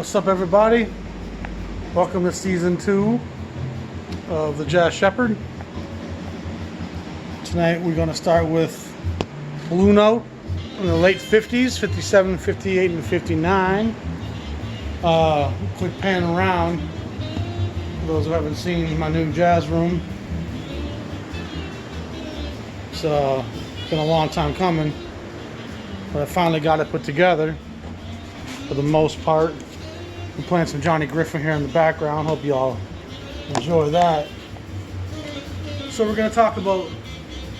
What's up, everybody? Welcome to season 2 of the Jazz Shepherd. Tonight we're going to start with Blue Note in the late 50s, 57, 58, and 59. Quick pan around for those who haven't seen my new jazz room. It's been a long time coming, but I finally got it put together for the most part. I'm playing some Johnny Griffin here in the background. Hope you all enjoy that. So we're going to talk about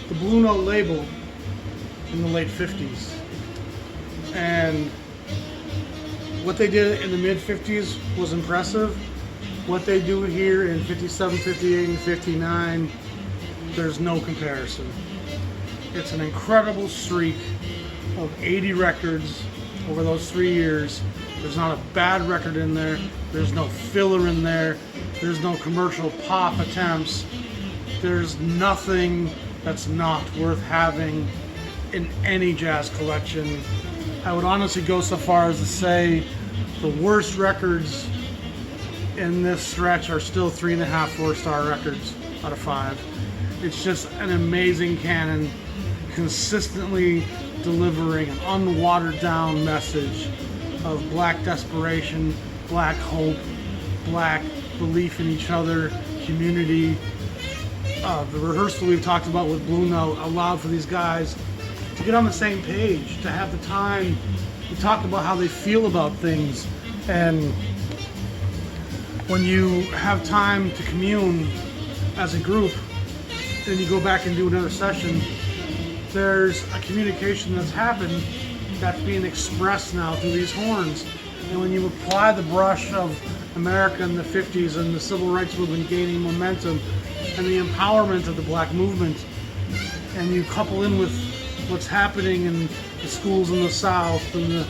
the Blue Note label in the late 50s. And what they did in the mid 50s was impressive. What they do here in 57, 58, and 59, there's no comparison. It's an incredible streak of 80 records over those 3 years. There's not a bad record in there. There's no filler in there. There's no commercial pop attempts. There's nothing that's not worth having in any jazz collection. I would honestly go so far as to say the worst records in this stretch are still 3.5, 4-star records out of 5. It's just an amazing canon, consistently delivering an unwatered down message of black desperation, black hope, black belief in each other, community. The rehearsal we've talked about with Blue Note allowed for these guys to get on the same page, to have the time to talk about how they feel about things. And when you have time to commune as a group, then you go back and do another session, there's a communication that's happened that's being expressed now through these horns. And when you apply the brush of America in the 50s and the civil rights movement gaining momentum and the empowerment of the black movement, and you couple in with what's happening in the schools in the South and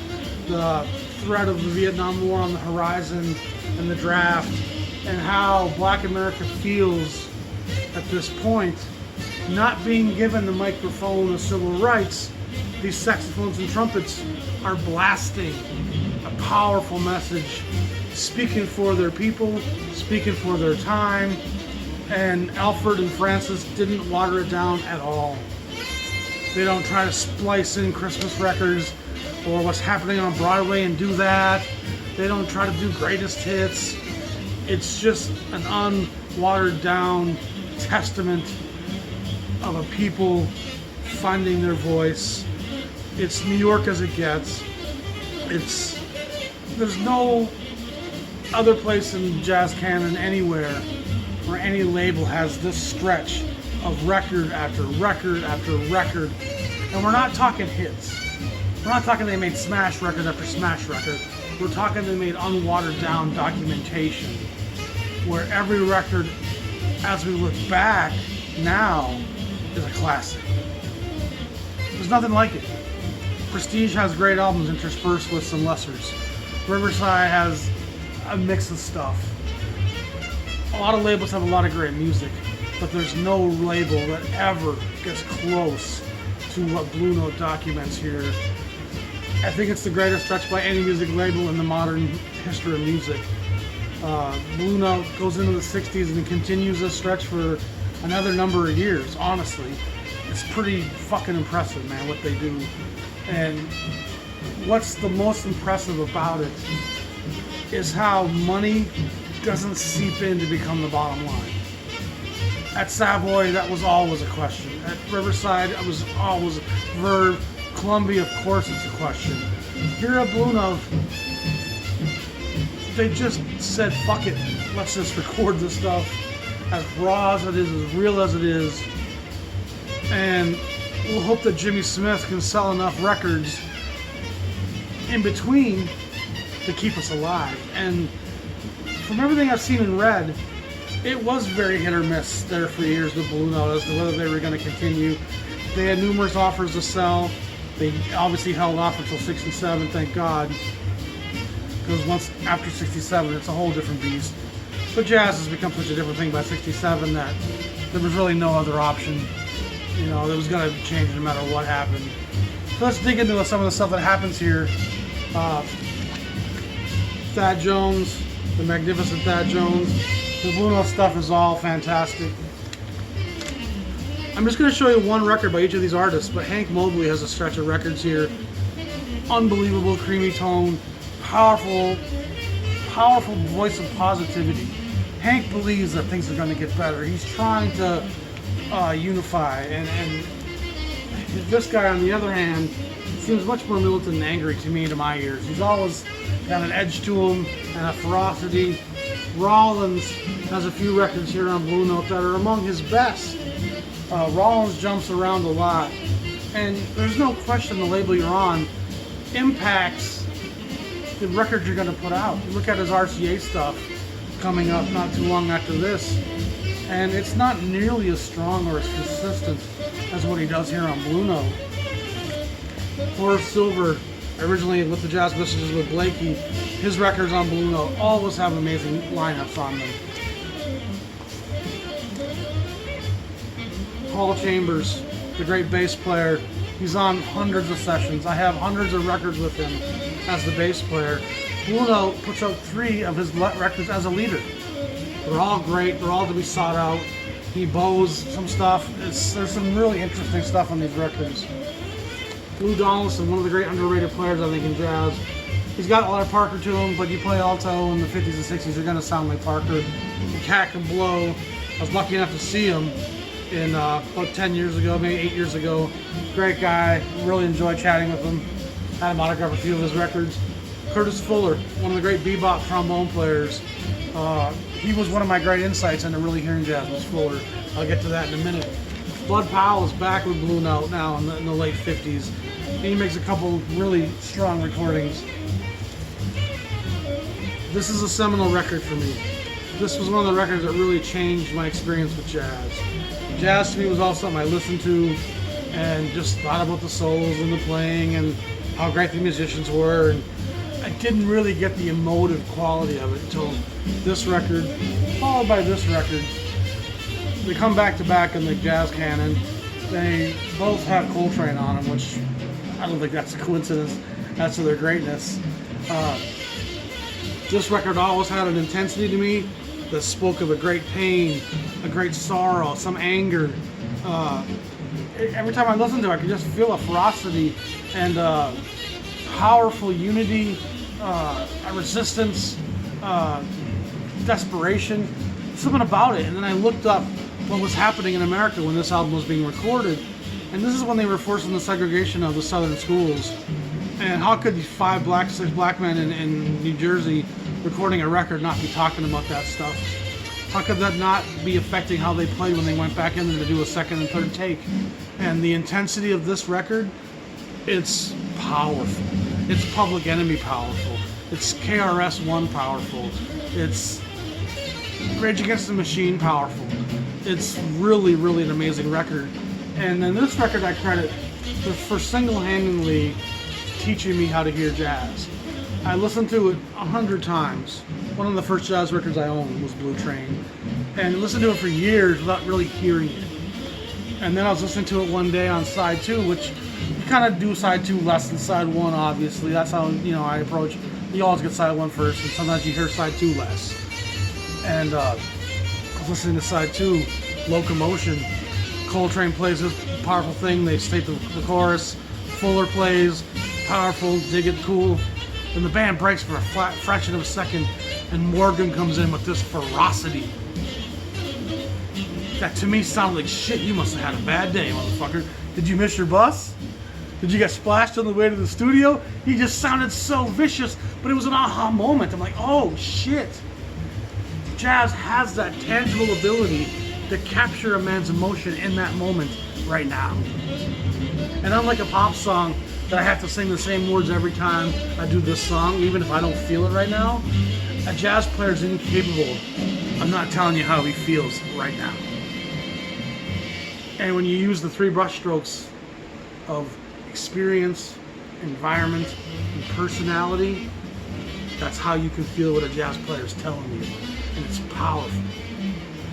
the threat of the Vietnam War on the horizon and the draft, and how black America feels at this point, not being given the microphone of civil rights, these saxophones and trumpets are blasting a powerful message, speaking for their people, speaking for their time. And Alfred and Francis didn't water it down at all. They don't try to splice in Christmas records or what's happening on Broadway and do that. They don't try to do greatest hits. It's just an unwatered down testament of a people finding their voice. It's New York as it gets. There's no other place in jazz canon anywhere where any label has this stretch of record after record after record. And we're not talking hits. We're not talking they made smash record after smash record. We're talking they made unwatered down documentation where every record, as we look back now, is a classic. There's nothing like it. Prestige has great albums interspersed with some lessers. Riverside has a mix of stuff. A lot of labels have a lot of great music, but there's no label that ever gets close to what Blue Note documents here. I think it's the greatest stretch by any music label in the modern history of music. Blue Note goes into the 60s and continues this stretch for another number of years, honestly. It's pretty fucking impressive, man, what they do. And what's the most impressive about it is how money doesn't seep in to become the bottom line. At Savoy, that was always a question. At Riverside, it was always Byrd. Columbia, of course, it's a question. Here at Blue Note, they just said, fuck it, let's just record this stuff as raw as it is, as real as it is, and we'll hope that Jimmy Smith can sell enough records in between to keep us alive. And from everything I've seen and read, it was very hit or miss there for years with Blue Note as to whether they were going to continue. They had numerous offers to sell. They obviously held off until 67, thank God, because once after 67 it's a whole different beast. But jazz has become such a different thing by 67 that there was really no other option. You know, it was going to change no matter what happened. So let's dig into some of the stuff that happens here. Thad Jones, the magnificent Thad Jones. The Blue Note stuff is all fantastic. I'm just going to show you one record by each of these artists, but Hank Mobley has a stretch of records here. Unbelievable, creamy tone, powerful voice of positivity. Hank believes that things are going to get better. He's trying to unify, and this guy, on the other hand, seems much more militant and angry to me, to my ears. He's always got an edge to him and a ferocity. Rollins has a few records here on Blue Note that are among his best. Rollins jumps around a lot, and there's no question the label you're on impacts the record you're going to put out. You look at his RCA stuff coming up not too long after this, and it's not nearly as strong or as consistent as what he does here on Blue Note. Horace Silver, originally with the Jazz Messages with Blakey, his records on Blue Note always have amazing lineups on them. Paul Chambers, the great bass player, he's on hundreds of sessions. I have hundreds of records with him as the bass player. Blue Note puts out 3 of his records as a leader. They're all great, they're all to be sought out. He bows some stuff. There's some really interesting stuff on these records. Lou Donaldson, one of the great underrated players I think in jazz. He's got a lot of Parker to him, but you play alto in the 50s and 60s, you're going to sound like Parker. The cat can blow. I was lucky enough to see him in about 10 years ago, maybe 8 years ago. Great guy, really enjoyed chatting with him. Had him autograph a few of his records. Curtis Fuller, one of the great bebop trombone players. He was one of my great insights into really hearing jazz, was Fuller. I'll get to that in a minute. Bud Powell is back with Blue Note now in the late 50s. He makes a couple really strong recordings. This is a seminal record for me. This was one of the records that really changed my experience with jazz. Jazz to me was all something I listened to and just thought about the solos and the playing and how great the musicians were. And I didn't really get the emotive quality of it until this record, followed by this record. They come back to back in the jazz canon. They both have Coltrane on them, which I don't think that's a coincidence. That's to their greatness. This record always had an intensity to me that spoke of a great pain, a great sorrow, some anger. Every time I listened to it, I could just feel a ferocity and powerful unity, a resistance, desperation, something about it. And then I looked up what was happening in America when this album was being recorded, and this is when they were forcing the segregation of the southern schools. And how could these 6 black men in New Jersey recording a record not be talking about that stuff? How could that not be affecting how they played when they went back in there to do a second and third take? And the intensity of this record, it's powerful. It's Public Enemy powerful. It's KRS-One powerful. It's Rage Against the Machine powerful. It's really, really an amazing record. And then this record I credit for single-handedly teaching me how to hear jazz. I listened to it 100 times. One of the first jazz records I owned was Blue Train. And listened to it for years without really hearing it. And then I was listening to it one day on side 2, which you kind of do side 2 less than side 1, obviously. That's how, I approach. You always get side 1 first, and sometimes you hear side 2 less. And I was listening to side 2, Locomotion. Coltrane plays this powerful thing. They state the chorus. Fuller plays, powerful, dig it, cool. And the band breaks for a fraction of a second, and Morgan comes in with this ferocity. That to me sounded like, shit, you must have had a bad day, motherfucker. Did you miss your bus? Did you get splashed on the way to the studio? He just sounded so vicious, but it was an aha moment. I'm like, oh, shit. Jazz has that tangible ability to capture a man's emotion in that moment right now. And unlike a pop song that I have to sing the same words every time I do this song, even if I don't feel it right now, a jazz player is incapable of not telling you how he feels right now. And when you use the 3 brush strokes of experience, environment, and personality, that's how you can feel what a jazz player is telling you. And it's powerful.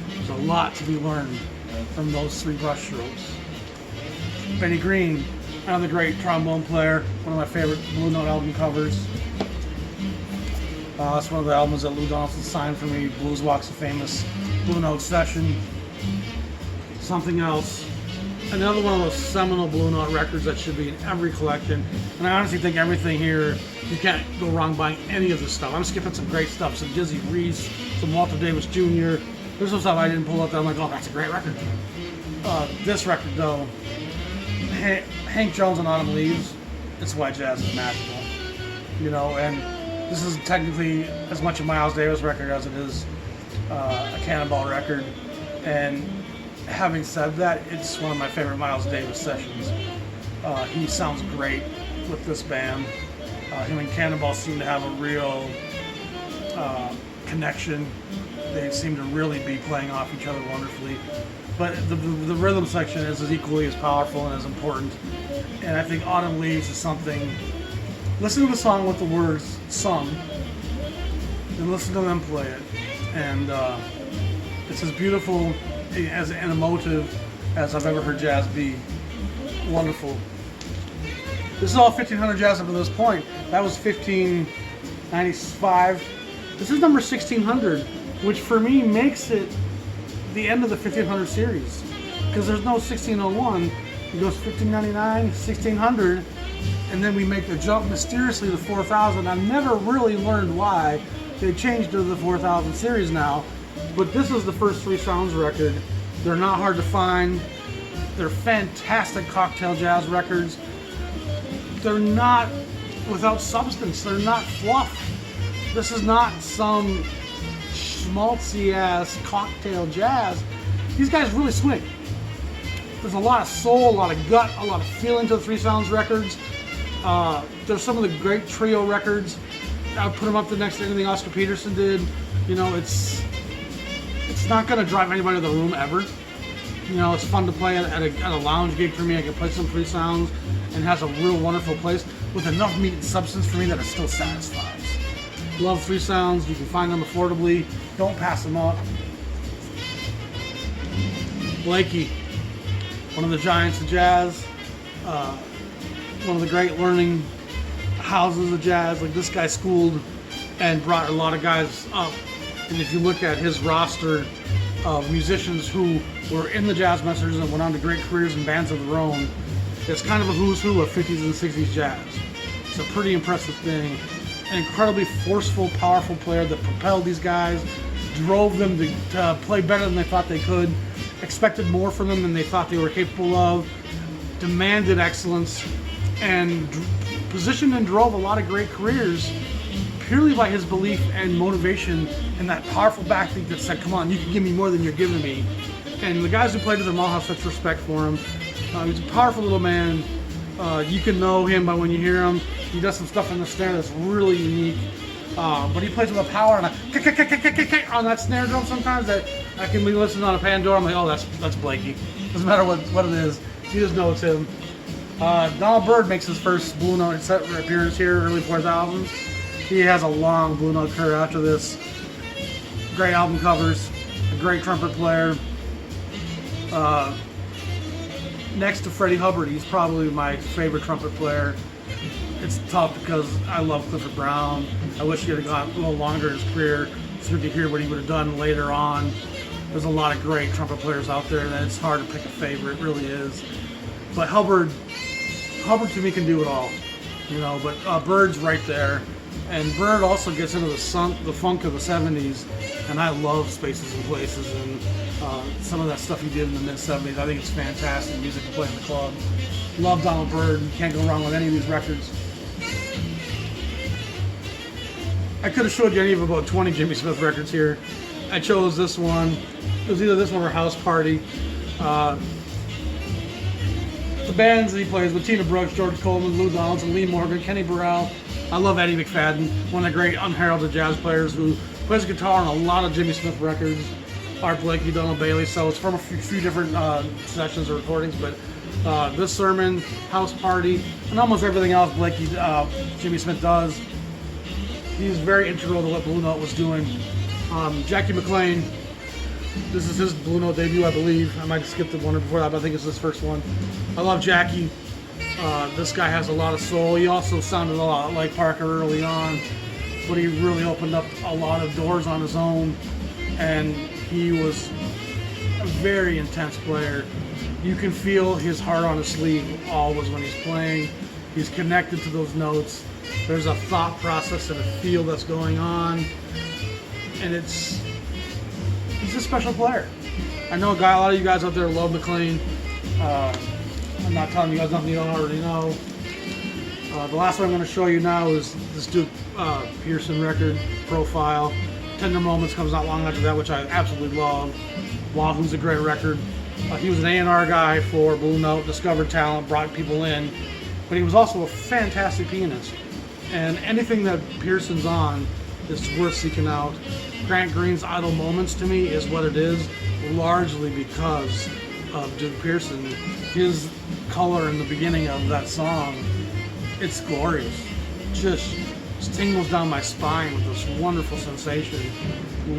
There's a lot to be learned from those 3 brush strokes. Benny Green, another great trombone player, one of my favorite Blue Note album covers. That's one of the albums that Lou Donaldson signed for me. Blues Walk's a famous Blue Note session. Something Else. Another one of those seminal Blue Note records that should be in every collection. And I honestly think everything here, you can't go wrong buying any of this stuff. I'm skipping some great stuff, some Dizzy Reese, some Walter Davis Jr. There's some stuff I didn't pull up that I'm like, oh, that's a great record. This record, though, Hank Jones and Autumn Leaves, it's why jazz is magical. You know, and this is technically as much a Miles Davis record as it is a Cannonball record. And having said that, it's one of my favorite Miles Davis sessions. He sounds great with this band. Him and Cannonball seem to have a real connection. They seem to really be playing off each other wonderfully. But the rhythm section is as equally as powerful and as important. And I think Autumn Leaves is something. Listen to the song with the words sung, and listen to them play it. And it's as beautiful and emotive as I've ever heard jazz be. Wonderful. This is all 1500 jazz up to this point. That was 1595. This is number 1600, which for me makes it the end of the 1500 series, because there's no 1601. It goes 1599, 1600, and then we make the jump mysteriously to 4000. I've never really learned why they changed to the 4000 series now, but this is the first Three Sounds record. They're not hard to find. They're fantastic cocktail jazz records. They're not without substance. They're not fluff. This is not some schmaltzy ass cocktail jazz. These guys really swing. There's a lot of soul, a lot of gut, a lot of feeling to the Three Sounds records. There's some of the great trio records. I would put them up to next to anything Oscar Peterson did. You know, it's not going to drive anybody to the room ever. You know, it's fun to play at a lounge gig for me. I can play some Three Sounds, and has a real wonderful place with enough meat and substance for me that it still satisfies. Love Three Sounds. You can find them affordably. Don't pass them up. Blakey, one of the giants of jazz, one of the great learning houses of jazz. Like, this guy schooled and brought a lot of guys up. And if you look at his roster of musicians who were in the Jazz Messengers and went on to great careers in bands of their own, it's kind of a who's who of 50s and 60s jazz. It's a pretty impressive thing. An incredibly forceful, powerful player that propelled these guys, drove them to play better than they thought they could, expected more from them than they thought they were capable of, demanded excellence, and positioned and drove a lot of great careers purely by his belief and motivation and that powerful backbeat that said, come on, you can give me more than you're giving me. And the guys who played with him all have such respect for him. He's a powerful little man. You can know him by when you hear him. He does some stuff on the snare that's really unique. But he plays with a power and a on that snare drum sometimes that I can be listening on a Pandora. I'm like, oh, that's Blakey. Doesn't matter what it is. You just know it's him. Donald Byrd makes his first Blue Note set appearance here, early 4000s. He has a long Blue Note career after this. Great album covers, a great trumpet player. Next to Freddie Hubbard, he's probably my favorite trumpet player. It's tough because I love Clifford Brown. I wish he had gone a little longer in his career so we could hear what he would have done later on. There's a lot of great trumpet players out there, and it's hard to pick a favorite, it really is. But Hubbard to me can do it all, you know. But Byrd's right there, and Byrd also gets into the funk of the '70s, and I love Spaces and Places and some of that stuff he did in the mid-'70s. I think it's fantastic music to play in the club. Love Donald Byrd. You can't go wrong with any of these records. I could have showed you any of about 20 Jimmy Smith records here. I chose this one. It was either this one or House Party. The bands that he plays with: Tina Brooks, George Coleman, Lou Donaldson, Lee Morgan, Kenny Burrell. I love Eddie McFadden, one of the great unheralded jazz players who plays guitar on a lot of Jimmy Smith records. Art Blakey, Donald Bailey. So it's from a few different sessions or recordings, but this sermon, House Party, and almost everything else Jimmy Smith does. He's very integral to what Blue Note was doing. Jackie McLean, this is his Blue Note debut, I believe. I might have skipped the one before that, but I think it's his first one. I love Jackie. This guy has a lot of soul. He also sounded a lot like Parker early on. but he really opened up a lot of doors on his own, and he was a very intense player. You can feel his heart on his sleeve always when he's playing. He's connected to those notes. There's a thought process and a feel that's going on, and he's a special player. I know a lot of you guys out there love McLean. I'm not telling you guys nothing you don't already know. The last one I'm going to show you now is this Duke Pearson record, Profile. Tender Moments comes out long after that, which I absolutely love. Wahoo's a great record. He was an A&R guy for Blue Note, discovered talent, brought people in, but he was also a fantastic pianist. And anything that Pearson's on is worth seeking out. Grant Green's Idle Moments to me is what it is, largely because of Duke Pearson. His color in the beginning of that song, it's glorious. Just tingles down my spine with this wonderful sensation.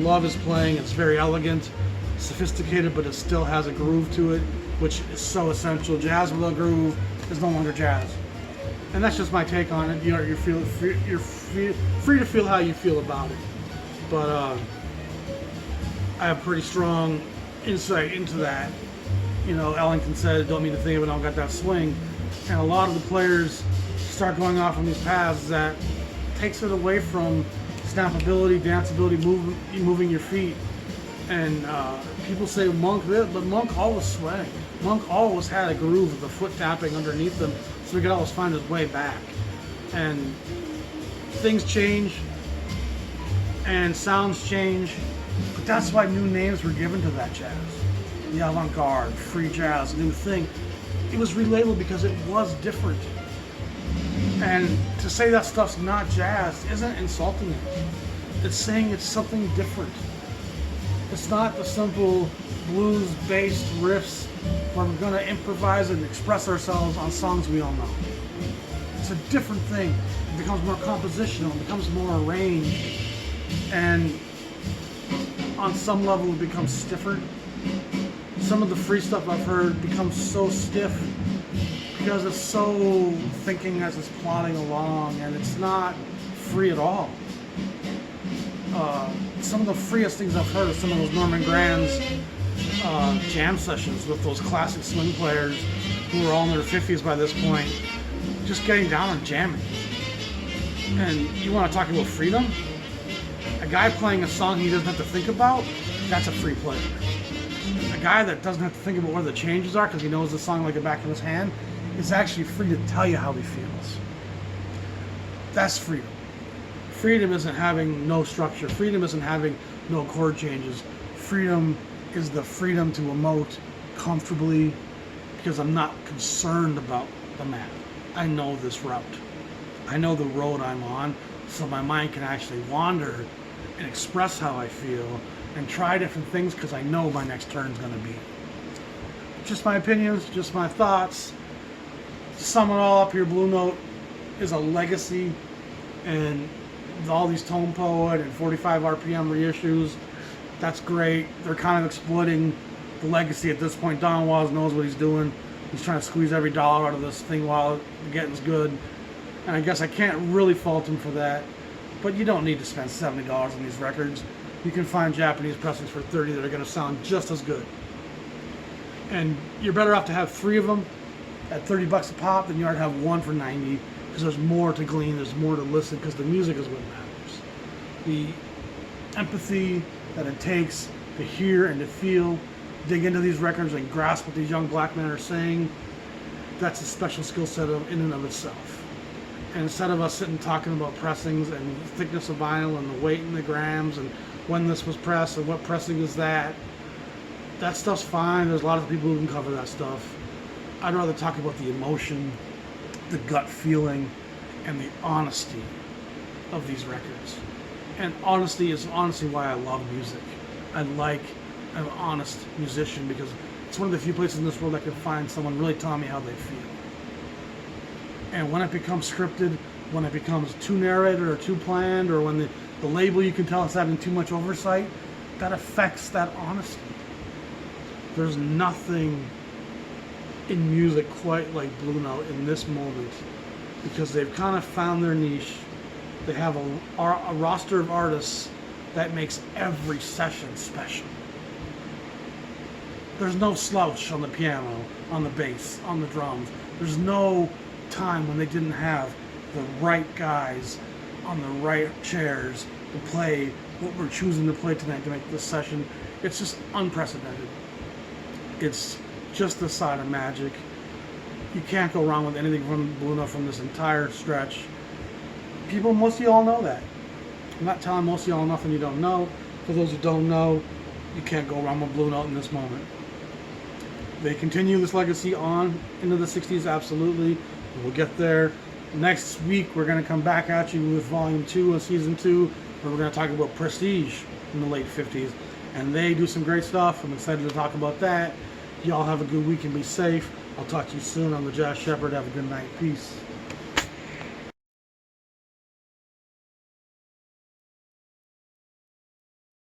Love his playing. It's very elegant, sophisticated, but it still has a groove to it, which is so essential. Jazz without groove is no longer jazz. And that's just my take on it. You're free to feel how you feel about it. But I have pretty strong insight into that. You know, Ellington said, "Don't mean to think of it, I don't got that swing." And a lot of the players start going off on these paths that takes it away from snappability, danceability, moving your feet. And people say Monk this, but Monk always swang. Monk always had a groove with the foot tapping underneath him, so he could always find his way back. And things change, and sounds change, but that's why new names were given to that jazz. The avant-garde, free jazz, new thing. It was relabeled because it was different. And to say that stuff's not jazz isn't insulting it. It's saying it's something different. It's not the simple blues-based riffs where we're going to improvise and express ourselves on songs we all know. It's a different thing. It becomes more compositional, it becomes more arranged, and on some level it becomes stiffer. Some of the free stuff I've heard becomes so stiff because it's so thinking as it's plodding along, and it's not free at all. Some of the freest things I've heard are some of those Norman Grand's jam sessions with those classic swing players who are all in their 50s by this point, just getting down and jamming. And you want to talk about freedom? A guy playing a song he doesn't have to think about, that's a free player. A guy that doesn't have to think about where the changes are because he knows the song like the back of his hand is actually free to tell you how he feels. That's freedom. Freedom isn't having no structure. Freedom isn't having no chord changes. Freedom is the freedom to emote comfortably because I'm not concerned about the map. I know this route. I know the road I'm on, so my mind can actually wander and express how I feel and try different things because I know my next turn's going to be. Just my opinions, just my thoughts. To sum it all up here, Blue Note is a legacy, and all these Tone Poet and 45 RPM reissues, that's great. They're kind of exploiting the legacy at this point. Don Was knows what he's doing. He's trying to squeeze every dollar out of this thing while the getting's good. And I guess I can't really fault him for that. But you don't need to spend $70 on these records. You can find Japanese pressings for $30 that are going to sound just as good. And you're better off to have 3 of them at $30 a pop than you are to have 1 for $90, because there's more to glean, there's more to listen, because the music is what matters. The empathy that it takes to hear and to feel, dig into these records and grasp what these young black men are saying, that's a special skill set in and of itself. And instead of us sitting talking about pressings and thickness of vinyl and the weight and the grams and when this was pressed and what pressing is that stuff's fine. There's a lot of people who can cover that stuff. I'd rather talk about the emotion, the gut feeling, and the honesty of these records. And honesty is honestly why I love music. I like an honest musician because it's one of the few places in this world I can find someone really telling me how they feel. And when it becomes scripted, when it becomes too narrated or too planned, or when the label you can tell is having too much oversight, that affects that honesty. There's nothing in music quite like Blue Note in this moment, because they've kind of found their niche. They have a roster of artists that makes every session special. There's no slouch on the piano, on the bass, on the drums. There's no time when they didn't have the right guys on the right chairs to play what we're choosing to play tonight to make this session. It's just unprecedented. It's just the side of magic. You can't go wrong with anything from Blue Note from this entire stretch. Most of y'all know that. I'm not telling most of y'all nothing you don't know. For those who don't know, you can't go wrong with Blue Note in this moment. They continue this legacy on into the 60s, absolutely. We'll get there. Next week, we're going to come back at you with Volume 2 of Season 2, where we're going to talk about Prestige in the late 50s. And they do some great stuff. I'm excited to talk about that. Y'all have a good week and be safe. I'll talk to you soon. I'm the Jazz Shepherd. Have a good night. Peace.